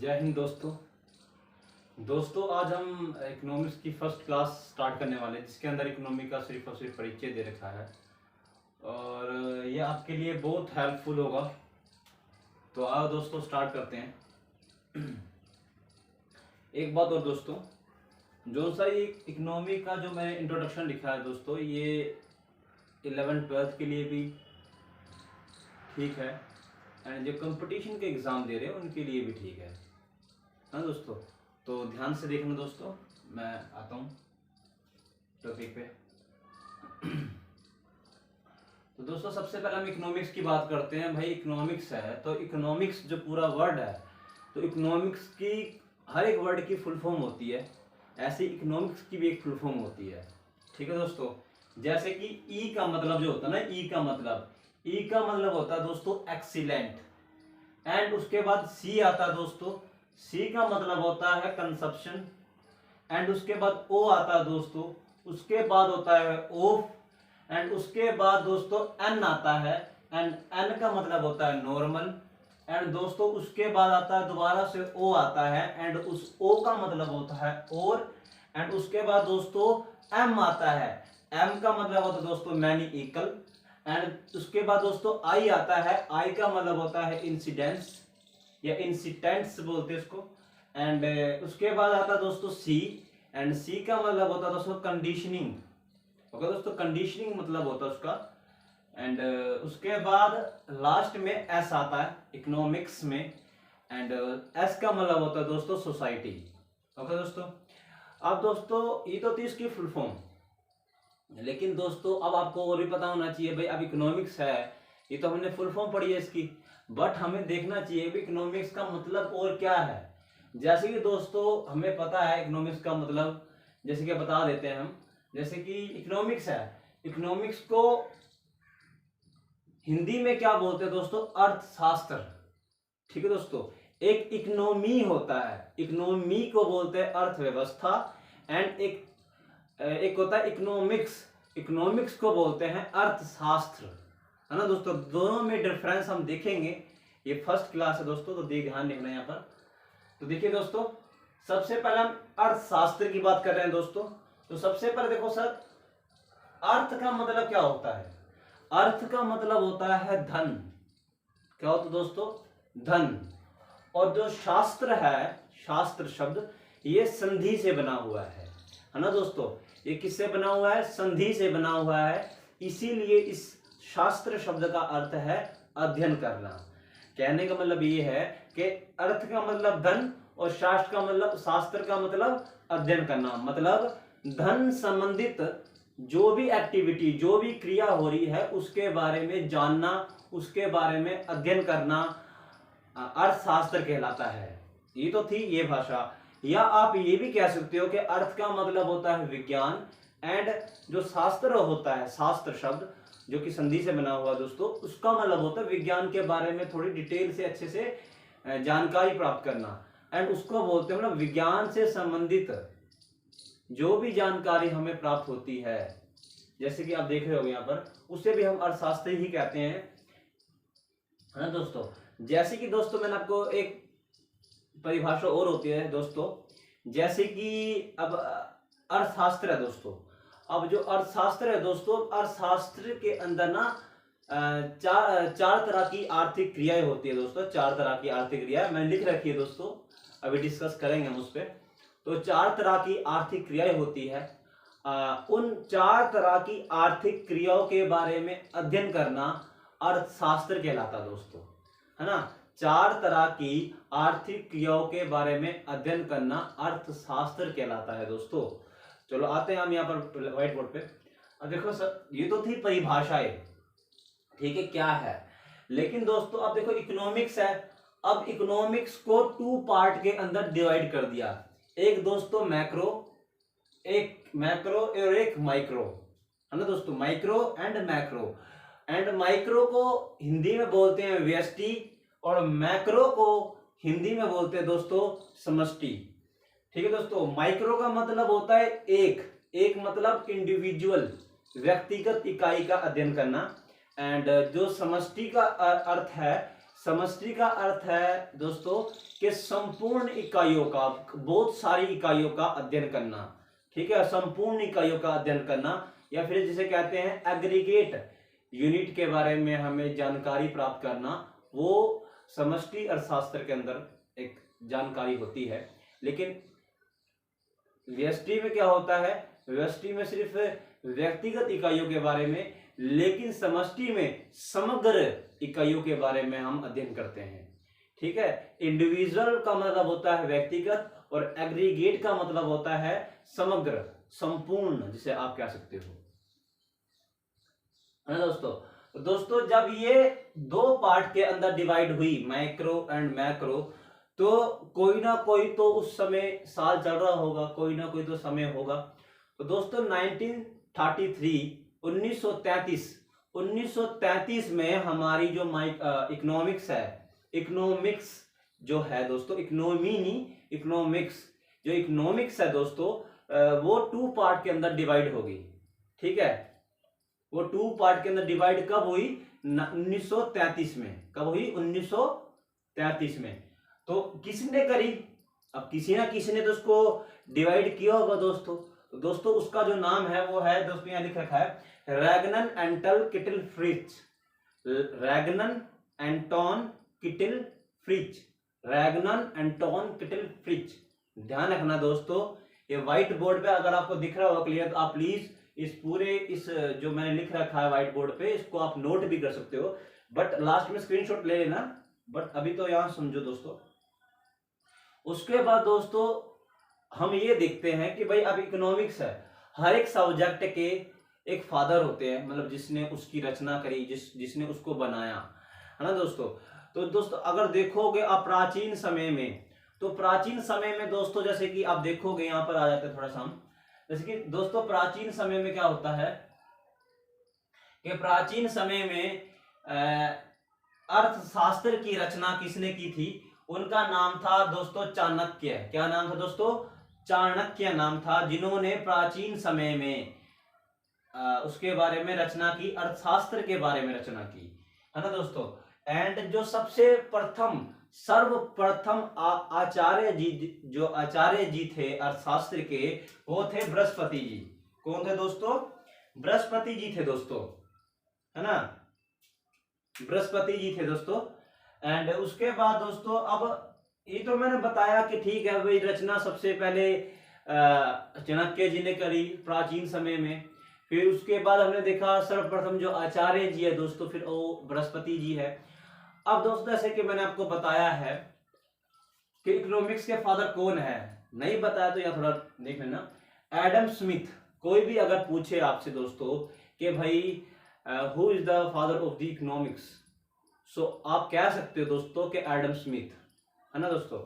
जय हिंद दोस्तों आज हम इकोनॉमिक्स की फर्स्ट क्लास स्टार्ट करने वाले हैं, जिसके अंदर इकोनॉमी का सिर्फ और सिर्फ परिचय दे रखा है और ये आपके लिए बहुत हेल्पफुल होगा। तो आओ दोस्तों स्टार्ट करते हैं। एक बात और दोस्तों, जो सा ये इकोनॉमी का जो मैंने इंट्रोडक्शन लिखा है दोस्तों, ये 11th-12th के लिए भी ठीक है एंड जो कंपटीशन के एग्ज़ाम दे रहे हैं उनके लिए भी ठीक है हाँ दोस्तों। तो ध्यान से देखना दोस्तों, मैं आता हूँ टॉपिक पे। तो दोस्तों सबसे पहले हम इकोनॉमिक्स की बात करते हैं। भाई इकोनॉमिक्स है तो इकोनॉमिक्स जो पूरा वर्ड है, तो इकोनॉमिक्स की हर एक वर्ड की फुल फॉर्म होती है, ऐसे इकोनॉमिक्स की भी एक फुल फॉर्म होती है। ठीक है दोस्तों, जैसे कि ई का मतलब जो होता है ना, ई का मतलब होता है दोस्तों एक्सीलेंट। एंड उसके बाद सी आता है दोस्तों, सी का मतलब होता है कंजप्शन। एंड उसके बाद ओ आता है दोस्तों, उसके बाद होता है ऑफ। एंड उसके बाद दोस्तों एन आता है, एंड एन का मतलब होता है नॉर्मल। एंड दोस्तों उसके बाद आता है दोबारा से ओ आता है, एंड उस ओ का मतलब होता है और। एंड उसके बाद दोस्तों एम आता है, एम का मतलब होता है दोस्तों मैनी इक्वल। एंड उसके बाद दोस्तों आई आता है, आई का मतलब होता है इंसिडेंस या इंसिडेंट्स बोलते हैं इसको। एंड उसके बाद आता है दोस्तों सी, एंड सी का मतलब होता है दोस्तों कंडीशनिंग। ओके दोस्तों, कंडीशनिंग मतलब होता है उसका। एंड उसके बाद लास्ट में एस आता है इकोनॉमिक्स में, एंड एस का मतलब होता है दोस्तों सोसाइटी। ओके दोस्तों, अब दोस्तों ये तो थी इसकी फुल फॉर्म, लेकिन दोस्तों अब आपको और भी पता होना चाहिए। भाई अब इकोनॉमिक्स है, ये तो हमने फुल फॉर्म पढ़ी है इसकी, बट हमें देखना चाहिए कि इकोनॉमिक्स का मतलब और क्या है। जैसे कि दोस्तों हमें पता है इकोनॉमिक्स का मतलब, जैसे कि बता देते हैं हम। जैसे कि इकोनॉमिक्स है, इकोनॉमिक्स को हिंदी में क्या बोलते हैं दोस्तों, अर्थशास्त्र। ठीक है दोस्तों, एक इकोनॉमी होता है, इकोनॉमी को बोलते हैं अर्थव्यवस्था। एंड एक होता है इकोनॉमिक्स, इकोनॉमिक्स को बोलते हैं अर्थशास्त्र, है ना दोस्तों। दोनों में डिफरेंस हम देखेंगे, ये फर्स्ट क्लास है दोस्तों, तो ध्यान रखना यहाँ पर। तो देखिए दोस्तों, सबसे पहले हम अर्थशास्त्र की बात कर रहे हैं दोस्तों। तो सबसे पहले देखो सर, अर्थ का मतलब क्या होता है? अर्थ का मतलब होता है धन। क्या होता है दोस्तों? धन। और जो शास्त्र है, शास्त्र शब्द, ये संधि से बना हुआ है ना दोस्तों। ये किससे बना हुआ है? संधि से बना हुआ है। इसीलिए इस शास्त्र शब्द का अर्थ है अध्ययन करना। कहने का मतलब ये है कि अर्थ का मतलब धन और शास्त्र का मतलब अध्ययन करना। मतलब धन संबंधित जो भी एक्टिविटी, जो भी क्रिया हो रही है, उसके बारे में जानना, उसके बारे में अध्ययन करना अर्थशास्त्र कहलाता है। ये तो थी ये भाषा। या आप ये भी कह सकते हो कि अर्थ का मतलब होता है विज्ञान, एंड जो शास्त्र होता है, शास्त्र शब्द जो कि संधि से बना हुआ दोस्तों, उसका मतलब होता है विज्ञान के बारे में थोड़ी डिटेल से अच्छे से जानकारी प्राप्त करना। एंड उसको बोलते हैं मतलब विज्ञान से संबंधित जो भी जानकारी हमें प्राप्त होती है, जैसे कि आप देख रहे हो यहाँ पर, उसे भी हम अर्थशास्त्र ही कहते हैं, है ना दोस्तों। जैसे कि दोस्तों मैंने आपको एक परिभाषा और होती है दोस्तों, जैसे कि अब अर्थशास्त्र है दोस्तों। अब जो अर्थशास्त्र है दोस्तों, अर्थशास्त्र के अंदर ना चार तरह की आर्थिक क्रियाएं होती है दोस्तों। चार तरह की आर्थिक क्रियाएं मैंने लिख रखी है दोस्तों, अभी डिस्कस करेंगे हम उस पर। तो चार तरह की आर्थिक क्रियाएं होती है। उन चार तरह की आर्थिक क्रियाओं के बारे में अध्ययन करना अर्थशास्त्र कहलाता है दोस्तों, है ना। चार तरह की आर्थिक क्रियाओं के बारे में अध्ययन करना अर्थशास्त्र कहलाता है दोस्तों। चलो आते हैं हम यहाँ पर व्हाइट बोर्ड पे। अब देखो सर, ये तो थी परिभाषाएं, ठीक है, क्या है। लेकिन दोस्तों अब देखो इकोनॉमिक्स है। अब इकोनॉमिक्स को टू पार्ट के अंदर डिवाइड कर दिया। एक दोस्तों मैक्रो, एक मैक्रो और एक माइक्रो, है ना दोस्तों। Micro and macro. And micro को हिंदी में बोलते हैं व्यष्टि, और मैक्रो को हिंदी में बोलते हैं दोस्तों समष्टि। ठीक है दोस्तों, माइक्रो का मतलब होता है एक मतलब इंडिविजुअल, व्यक्तिगत इकाई का अध्ययन करना। एंड जो समष्टि का अर्थ है, समष्टि का अर्थ है दोस्तों कि संपूर्ण इकाइयों का, बहुत सारी इकाइयों का अध्ययन करना, ठीक है, संपूर्ण इकाइयों का अध्ययन करना, या फिर जिसे कहते हैं एग्रीगेट यूनिट के बारे में हमें जानकारी प्राप्त करना, वो समष्टि अर्थशास्त्र के अंदर एक जानकारी होती है। लेकिन व्यष्टि में क्या होता है, व्यष्टि में सिर्फ व्यक्तिगत इकाइयों के बारे में, लेकिन समष्टि में समग्र इकाइयों के बारे में हम अध्ययन करते हैं, ठीक है। इंडिविजुअल का मतलब होता है व्यक्तिगत, और एग्रीगेट का मतलब होता है समग्र, संपूर्ण, जिसे आप कह सकते हो, है ना दोस्तों। तो दोस्तों जब ये दो पार्ट के अंदर डिवाइड हुई, माइक्रो एंड मैक्रो, तो कोई ना कोई तो उस समय साल चल रहा होगा, कोई ना कोई तो समय होगा। तो दोस्तों 1933 में हमारी जो इकोनॉमिक्स है, इकोनॉमिक्स जो है दोस्तों, इकोनॉमी नहीं, इकोनॉमिक्स, जो इकोनॉमिक्स है दोस्तों, वो टू पार्ट के अंदर डिवाइड होगी, ठीक है। वो टू पार्ट के अंदर डिवाइड कब हुई, 1933 में। कब हुई, 1933 में। तो किसने करी, अब किसी ना किसी ने तो उसको डिवाइड किया होगा दोस्तों। तो दोस्तों उसका जो नाम है वो है दोस्तों, यहां लिख रखा है, Ragnar Anton Kittel Frisch, Ragnar Anton Kittel Frisch, Ragnar Anton Kittel Frisch. ध्यान रखना दोस्तों, ये व्हाइट बोर्ड पे अगर आपको दिख रहा होगा क्लियर, तो आप प्लीज इस जो मैंने लिख रखा है व्हाइट बोर्ड पे, इसको आप नोट भी कर सकते हो, बट लास्ट में स्क्रीनशॉट ले लेना, बट अभी तो यहां समझो दोस्तों। उसके बाद दोस्तों हम ये देखते हैं कि भाई अब इकोनॉमिक्स है, हर एक सब्जेक्ट के एक फादर होते हैं, मतलब जिसने उसकी रचना करी, जिसने उसको बनाया, है ना दोस्तों। तो दोस्तों अगर देखोगे आप प्राचीन समय में, तो प्राचीन समय में दोस्तों, जैसे कि आप देखोगे, यहां पर आ जाते हैं थोड़ा सा हम, जैसे कि दोस्तों प्राचीन समय में क्या होता है कि प्राचीन समय में अर्थशास्त्र की रचना किसने की थी, उनका नाम था दोस्तों चाणक्य। क्या नाम था दोस्तों, चाणक्य नाम था, जिन्होंने प्राचीन समय में उसके बारे में रचना की, अर्थशास्त्र के बारे में रचना की, है ना दोस्तों। एंड जो सबसे प्रथम, सर्वप्रथम आचार्य जी, जो आचार्य जी थे अर्थशास्त्र के, वो थे बृहस्पति जी। कौन थे दोस्तों, बृहस्पति जी थे दोस्तों, है ना, बृहस्पति जी थे दोस्तों। एंड उसके बाद दोस्तों, अब ये तो मैंने बताया कि ठीक है भाई, रचना सबसे पहले चाणक्य जी ने करी प्राचीन समय में, फिर उसके बाद हमने देखा सर्वप्रथम जो आचार्य जी है दोस्तों, फिर वो बृहस्पति जी है। अब दोस्तों जैसे कि मैंने आपको बताया है कि इकोनॉमिक्स के फादर कौन है, नहीं बताया तो यहाँ थोड़ा देख लेना, एडम स्मिथ। कोई भी अगर पूछे आपसे दोस्तों कि भाई who is the father of the economics, so आप कह सकते हो दोस्तों कि एडम स्मिथ, है ना दोस्तों।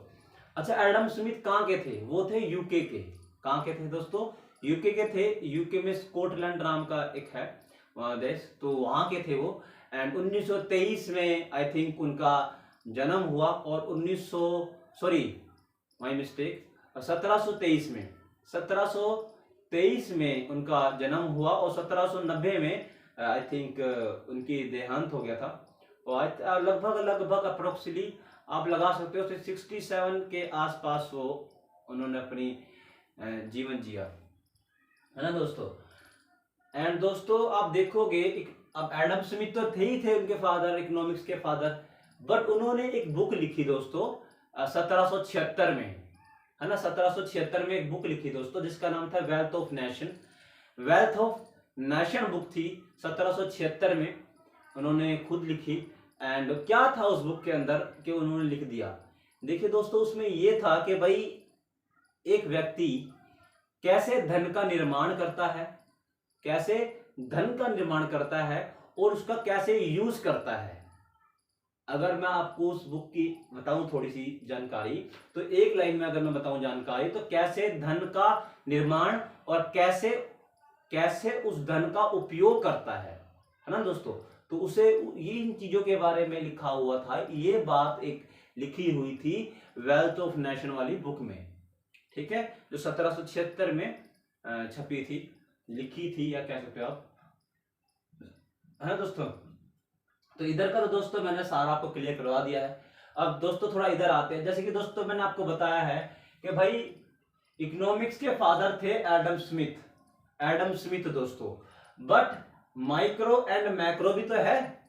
अच्छा, एडम स्मिथ कहाँ के थे, वो थे यूके के। कहाँ के थे दोस्तों, यूके के थे। यूके में स्कॉटलैंड नाम का एक है देश, तो वहां के थे वो। एंड 1923 में आई थिंक उनका जन्म हुआ, और 1723 में उनका जन्म हुआ, और 1790 में आई थिंक उनकी देहांत हो गया था। और लगभग अप्रोक्सीमेटली आप लगा सकते हो 67 के आसपास वो उन्होंने अपनी जीवन जिया, है ना दोस्तों। एंड दोस्तों आप देखोगे, अब एडम स्मिथ तो थे ही थे उनके फादर, इकोनॉमिक्स के फादर, बट उन्होंने एक बुक लिखी दोस्तों 1776 में, है ना, 1776 में एक बुक लिखी दोस्तों, जिसका नाम था wealth of nation. Wealth of nation book थी 1776 में, उन्होंने खुद लिखी। एंड क्या था उस बुक के अंदर कि उन्होंने लिख दिया, देखिए दोस्तों उसमें यह था कि भाई एक व्यक्ति कैसे धन का निर्माण करता है, कैसे धन का निर्माण करता है, और उसका कैसे यूज करता है। अगर मैं आपको उस बुक की बताऊं थोड़ी सी जानकारी, तो एक लाइन में अगर मैं बताऊं जानकारी, तो कैसे धन का निर्माण और कैसे कैसे उस धन का उपयोग करता है ना दोस्तों। तो उसे इन चीजों के बारे में लिखा हुआ था, ये बात एक लिखी हुई थी वेल्थ ऑफ नेशन वाली बुक में, ठीक है, जो 1776 में छपी थी, लिखी थी, या कह सकते हो आप, है ना दोस्तों। तो इधर का तो दोस्तों मैंने सारा आपको क्लियर करवा दिया है। अब दोस्तों थोड़ा इधर आते हैं। जैसे कि दोस्तों मैंने आपको बताया है कि भाई इकोनॉमिक्स के फादर थे एडम स्मिथ। एडम स्मिथ दोस्तों, बट माइक्रो एंड मैक्रो भी तो है।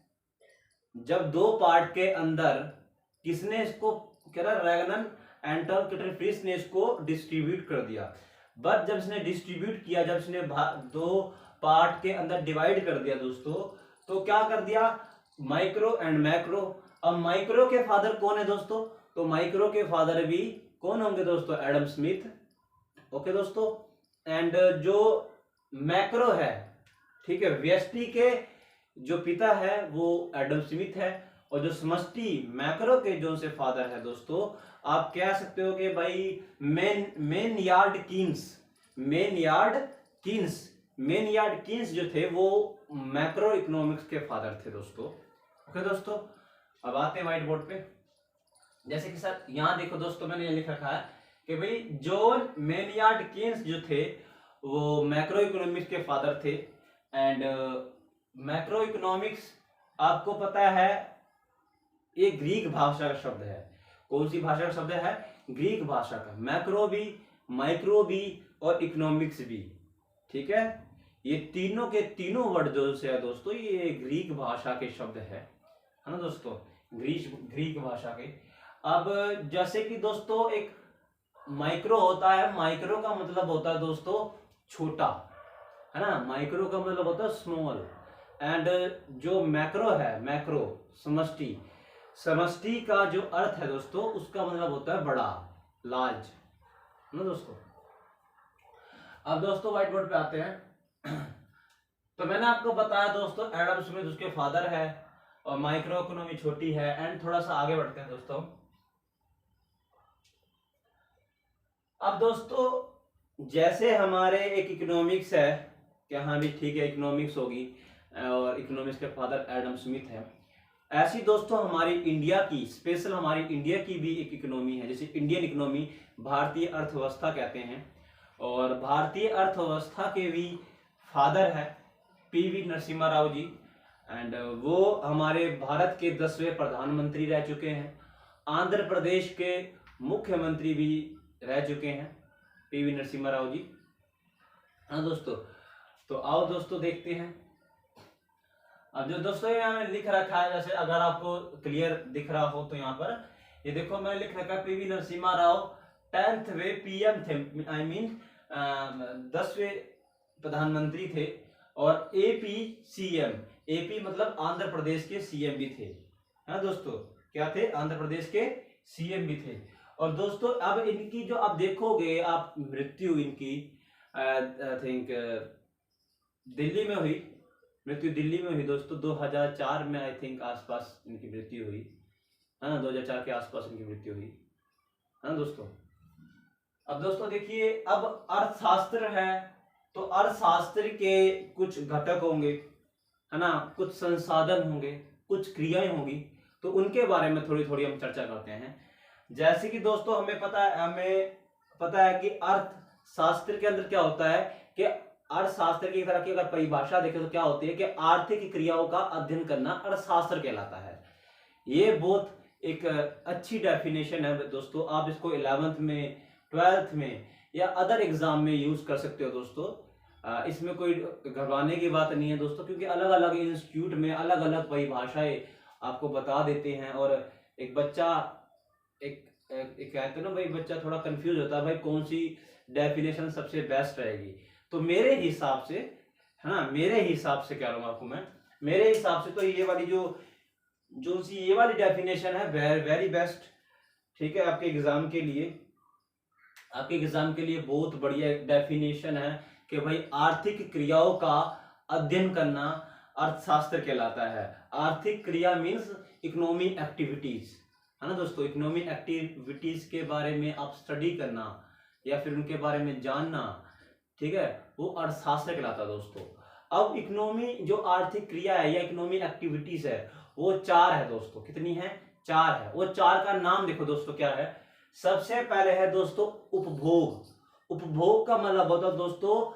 जब दो पार्ट के अंदर किसने इसको कह रहा, रैगनन एंटल किटरफ्रीस ने इसको डिस्ट्रीब्यूट कर दिया। बट जब इसने डिस्ट्रीब्यूट किया, जब इसने दो पार्ट के अंदर डिवाइड कर दिया दोस्तों, तो क्या कर दिया, माइक्रो एंड मैक्रो। अब माइक्रो के फादर कौन है दोस्तों, तो माइक्रो के फादर भी कौन होंगे दोस्तों, एडम स्मिथ। ओके दोस्तों, एंड जो मैक्रो है, ठीक है, व्यष्टि के जो पिता है वो एडम स्मिथ है, और जो समष्टि मैक्रो के जो से फादर है दोस्तों, आप कह सकते हो कि भाई मेनयार्ड कीन्स। मेनयार्ड कीन्स जो थे वो मैक्रो इकोनॉमिक्स के फादर थे दोस्तों। ओके दोस्तों, अब आते हैं व्हाइट बोर्ड पे। जैसे कि सर यहाँ देखो दोस्तों, मैंने ये लिख रखा है कि भाई जॉन मेनयार्ड कीन्स जो थे वो मैक्रो इकोनॉमिक्स के फादर थे। एंड मैक्रो इकोनॉमिक्स आपको पता है ये ग्रीक भाषा का शब्द है। कौन सी भाषा का शब्द है, ग्रीक भाषा का। मैक्रो भी, माइक्रो भी और इकोनॉमिक्स भी, ठीक है, ये तीनों के तीनों वर्ड जो से है दोस्तों, ये ग्रीक भाषा के शब्द है ना दोस्तों, ग्रीक भाषा के। अब जैसे कि दोस्तों एक माइक्रो होता है, माइक्रो का मतलब होता है दोस्तों छोटा, है ना, माइक्रो का मतलब होता है स्मॉल। एंड जो मैक्रो है, मैक्रो समष्टि का जो अर्थ है दोस्तों, उसका मतलब होता है बड़ा, लार्ज, ना दोस्तों। अब दोस्तों व्हाइट बोर्ड पे आते हैं। तो मैंने आपको बताया दोस्तों एडम स्मिथ उसके फादर है, और माइक्रो इकोनॉमी छोटी है। एंड थोड़ा सा आगे बढ़ते हैं दोस्तों। अब दोस्तों जैसे हमारे एक इकोनॉमिक्स है कि हाँ भी ठीक है इकोनॉमिक्स होगी, और इकोनॉमिक्स के फादर एडम स्मिथ है, ऐसी दोस्तों हमारी इंडिया की, स्पेशल हमारी इंडिया की भी एक इकोनॉमी है, जैसे इंडियन इकोनॉमी, भारतीय अर्थव्यवस्था कहते हैं। और भारतीय अर्थव्यवस्था के भी फादर है पीवी नरसिम्हा राव जी। एंड वो हमारे भारत के 10वें प्रधानमंत्री रह चुके हैं। आंध्र प्रदेश के मुख्यमंत्री भी रह चुके हैं पीवी नरसिम्हा राव जी। हाँ दोस्तों, तो आओ दोस्तों देखते हैं। अब जो दोस्तों यहाँ मैंने लिख रखा है, जैसे अगर आपको क्लियर दिख रहा हो तो यहाँ पर ये देखो मैंने लिख रखा है पीवी नरसिम्हा राव 10th पीएम थे, आई मीन 10वें प्रधानमंत्री थे। और एपी सीएम, एपी मतलब आंध्र प्रदेश के सीएम भी थे। हाँ दोस्तों, क्या थे, आंध्र प्रदेश के सीएम भी थे। और दोस्तों अब इनकी जो आप देखोगे, आप मृत्यु इनकी आई थिंक दिल्ली में हुई, मृत्यु दिल्ली में हुई दोस्तों 2004 में, आई थिंक आसपास इनकी मृत्यु हुई, है ना, 2004 के आसपास इनकी मृत्यु हुई, है ना दोस्तों। अब दोस्तों देखिए, अब अर्थशास्त्र है तो अर्थशास्त्र के कुछ घटक होंगे, है ना, कुछ संसाधन होंगे, कुछ क्रियाएं होंगी, तो उनके बारे में थोड़ी थोड़ी हम चर्चा करते हैं। जैसे कि दोस्तों हमें पता है कि अर्थशास्त्र के अंदर क्या होता है कि अर्थशास्त्र की तरह की अगर परिभाषा देखें तो क्या होती है कि आर्थिक क्रियाओं का अध्ययन करना अर्थशास्त्र कहलाता है। ये बहुत एक अच्छी डेफिनेशन है दोस्तों। आप इसको 11th में, 12th में या अदर एग्जाम में यूज कर सकते हो दोस्तों। इसमें कोई घबराने की बात नहीं है दोस्तों, क्योंकि अलग अलग इंस्टीट्यूट में अलग अलग परिभाषाएं आपको बता देते हैं। और एक बच्चा एक कहते हैं ना भाई, बच्चा थोड़ा कंफ्यूज होता है भाई कौन सी डेफिनेशन सबसे बेस्ट रहेगी। तो मेरे हिसाब से, है ना, मेरे हिसाब से कह रहा हूँ आपको मैं, मेरे हिसाब से तो ये वाली जो सी ये वाली डेफिनेशन है वेरी बेस्ट, ठीक है, आपके एग्जाम के लिए बहुत बढ़िया डेफिनेशन है कि भाई आर्थिक क्रियाओं का अध्ययन करना अर्थशास्त्र कहलाता है। आर्थिक क्रिया मीन्स इकोनॉमी एक्टिविटीज, है ना दोस्तों। इकोनॉमी एक्टिविटीज के बारे में आप स्टडी करना या फिर उनके बारे में जानना, ठीक है, वो अर्थशास्त्र कहलाता है दोस्तों। अब इकोनॉमी जो आर्थिक क्रिया है या इकोनॉमी एक्टिविटीज है वो 4 है दोस्तों। कितनी है? 4 है। वो 4 का नाम देखो दोस्तों क्या है। सबसे पहले है दोस्तों उपभोग। उपभोग का मतलब होता है दोस्तों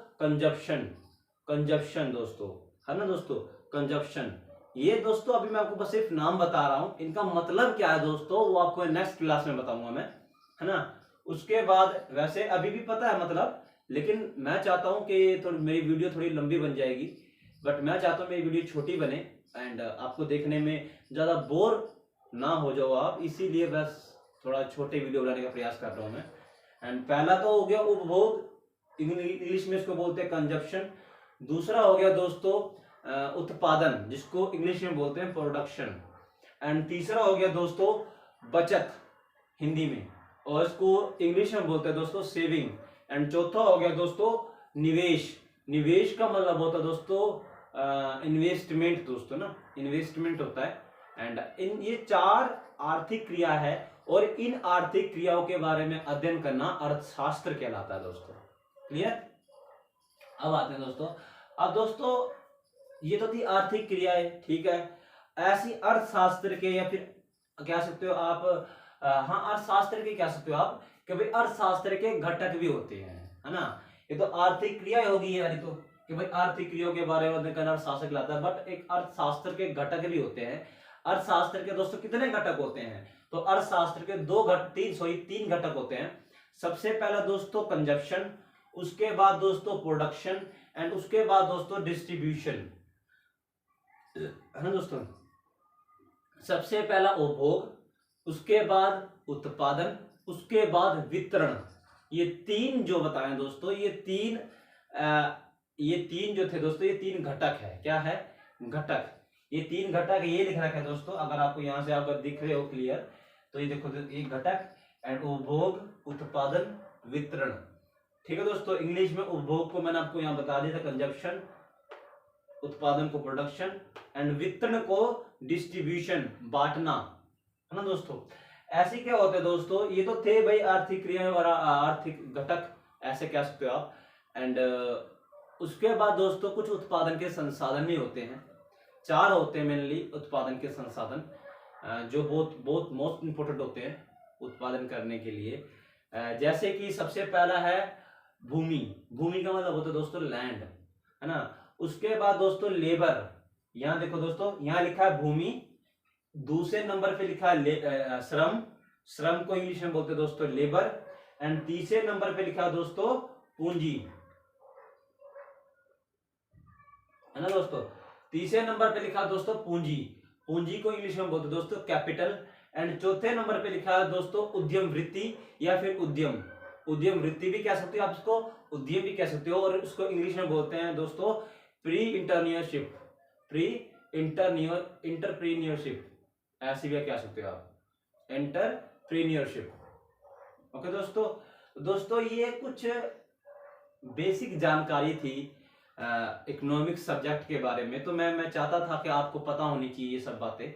कंजप्शन दोस्तों, है ना दोस्तों, कंजप्शन। ये दोस्तों अभी मैं आपको बस सिर्फ नाम बता रहा हूं, इनका मतलब क्या है दोस्तों वो आपको नेक्स्ट क्लास में बताऊंगा मैं, है ना। उसके बाद वैसे अभी भी पता है मतलब, लेकिन मैं चाहता हूं कि तो मेरी वीडियो थोड़ी लंबी बन जाएगी, बट मैं चाहता हूं मेरी वीडियो छोटी बने एंड आपको देखने में ज्यादा बोर ना हो जाओ आप, इसीलिए बस थोड़ा छोटे वीडियो बनाने का प्रयास कर रहा हूं मैं। एंड पहला तो हो गया उपभोग, इंग्लिश में इसको बोलते हैं कंजप्शन। दूसरा हो गया दोस्तों उत्पादन, जिसको इंग्लिश में बोलते हैं प्रोडक्शन। एंड तीसरा हो गया दोस्तों बचत हिंदी में, और इसको इंग्लिश में बोलते हैं दोस्तों सेविंग। एंड चौथा हो गया दोस्तों निवेश। निवेश का मतलब होता है दोस्तों इन्वेस्टमेंट दोस्तों ना, इन्वेस्टमेंट होता है। एंड इन ये 4 आर्थिक क्रिया है, और इन आर्थिक क्रियाओं के बारे में अध्ययन करना अर्थशास्त्र कहलाता है दोस्तों। क्लियर? अब आते हैं दोस्तों, अब दोस्तों ये तो थी आर्थिक क्रियाएं, ठीक है। ऐसी अर्थशास्त्र के या फिर कह सकते हो आप हाँ अर्थशास्त्र के कह सकते हो आप कि भाई अर्थशास्त्र के घटक भी होते हैं, है ना। ये तो आर्थिक क्रिया होगी ये वाली तो, कि भाई आर्थिक क्रियाओं के बारे में अध्ययन करना अर्थशास्त्र कहलाता है, बट एक अर्थशास्त्र के घटक भी होते हैं। अर्थशास्त्र के दोस्तों कितने घटक होते हैं, तो अर्थशास्त्र के तीन घटक होते हैं। सबसे पहला दोस्तों कंजप्शन, उसके बाद दोस्तों प्रोडक्शन, एंड उसके बाद दोस्तों डिस्ट्रीब्यूशन, है ना दोस्तों। सबसे पहला उपभोग, उसके बाद उत्पादन, उसके बाद वितरण। ये तीन जो बताएं दोस्तों, ये तीन जो थे दोस्तों, ये 3 घटक है। क्या है? घटक। ये 3 घटक ये लिख रखा है दोस्तों, अगर आपको यहां से अगर दिख रहे हो क्लियर, तो ये देखो ये घटक एंड उपभोग, उत्पादन, वितरण। ठीक है दोस्तों। इंग्लिश में उपभोग को मैंने आपको यहाँ बता दिया था कंजप्शन, उत्पादन को प्रोडक्शन, एंड वितरण को डिस्ट्रीब्यूशन, बांटना, है ना दोस्तों। ऐसे क्या होते हैं दोस्तों, ये तो थे भाई आर्थिक क्रियाएं और आर्थिक घटक, ऐसे कह सकते हो आप। एंड उसके बाद दोस्तों कुछ उत्पादन के संसाधन भी होते हैं। 4 होते हैं मेनली उत्पादन के संसाधन, जो बहुत मोस्ट इंपोर्टेंट होते हैं उत्पादन करने के लिए। जैसे कि सबसे पहला है भूमि। भूमि का मतलब होता है दोस्तों लैंड, है ना। उसके बाद दोस्तों लेबर, यहां देखो दोस्तों, यहां लिखा है भूमि, दूसरे नंबर पे लिखा है श्रम, श्रम को इंग्लिश में बोलते हैं दोस्तों लेबर, एंड तीसरे नंबर पे लिखा है दोस्तों पूंजी, है ना दोस्तों। तीसरे नंबर पे लिखा दोस्तों पूंजी, पूंजी को इंग्लिश में बोलते हैं दोस्तों कैपिटल, एंड चौथे नंबर पे लिखा है दोस्तों उद्यम वृत्ति या फिर उद्यम। उद्यम वृत्ति भी कह सकते हो आप, इसको उद्यम भी कह सकते हो, और उसको इंग्लिश में बोलते हैं दोस्तों प्री इंटरप्रीनियोरशिप, इंटरप्रीनियोरशिप, ऐसी भी कह सकते हो आप, एंटरप्रीनियोरशिप। ओके दोस्तों ये कुछ बेसिक जानकारी थी इकोनॉमिक्स सब्जेक्ट के बारे में। तो मैं चाहता था कि आपको पता होनी चाहिए ये सब बातें।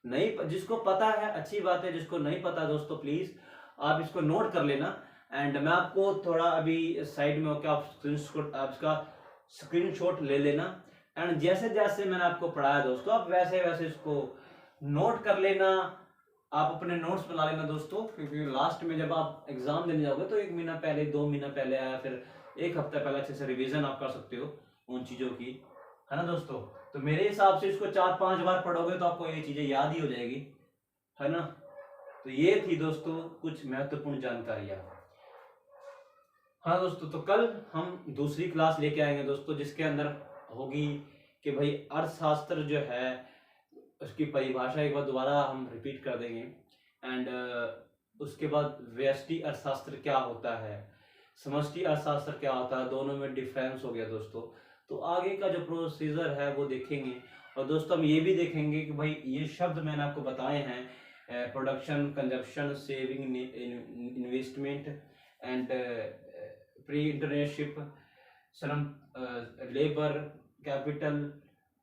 नहीं, जिसको पता है अच्छी बात है, जिसको नहीं पता दोस्तों प्लीज आप इसको नोट कर लेना। एंड मैं आपको थोड़ा अभी साइड में होकर आप इसका स्क्रीनशॉट ले लेना, एंड जैसे जैसे मैंने आपको पढ़ाया दोस्तों आप वैसे वैसे इसको नोट कर लेना। आप अपने नोट्स बना लेना दोस्तों, क्योंकि लास्ट में जब आप एग्जाम देने जाओगे तो 1 महीना पहले, 2 महीना पहले या फिर 1 हफ्ता पहले अच्छे से रिवीजन आप कर सकते हो उन चीजों की, है ना दोस्तों। तो मेरे हिसाब से इसको 4-5 बार पढ़ोगे तो आपको ये चीजें याद ही हो जाएगी, है ना। तो ये थी दोस्तों कुछ महत्वपूर्ण जानकारियां। हाँ दोस्तों, तो कल हम दूसरी क्लास लेके आएंगे दोस्तों, जिसके अंदर होगी कि भाई अर्थशास्त्र जो है उसकी परिभाषा एक बार दोबारा हम रिपीट कर देंगे। एंड उसके बाद व्यष्टि अर्थशास्त्र क्या होता है, समष्टि अर्थशास्त्र क्या होता है, दोनों में डिफरेंस हो गया दोस्तों। तो आगे का जो प्रोसीजर है वो देखेंगे। और दोस्तों हम ये भी देखेंगे कि भाई ये शब्द मैंने आपको बताए हैं, production, consumption, saving, investment, and pre entrepreneurship, श्रम, labour, capital,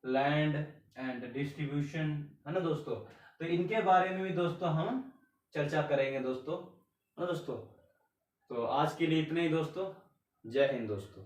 land and distribution, है ना दोस्तों। तो इनके बारे में भी दोस्तों हम चर्चा करेंगे दोस्तों, है ना दोस्तों। तो आज के लिए इतना ही दोस्तों। जय हिंद दोस्तों।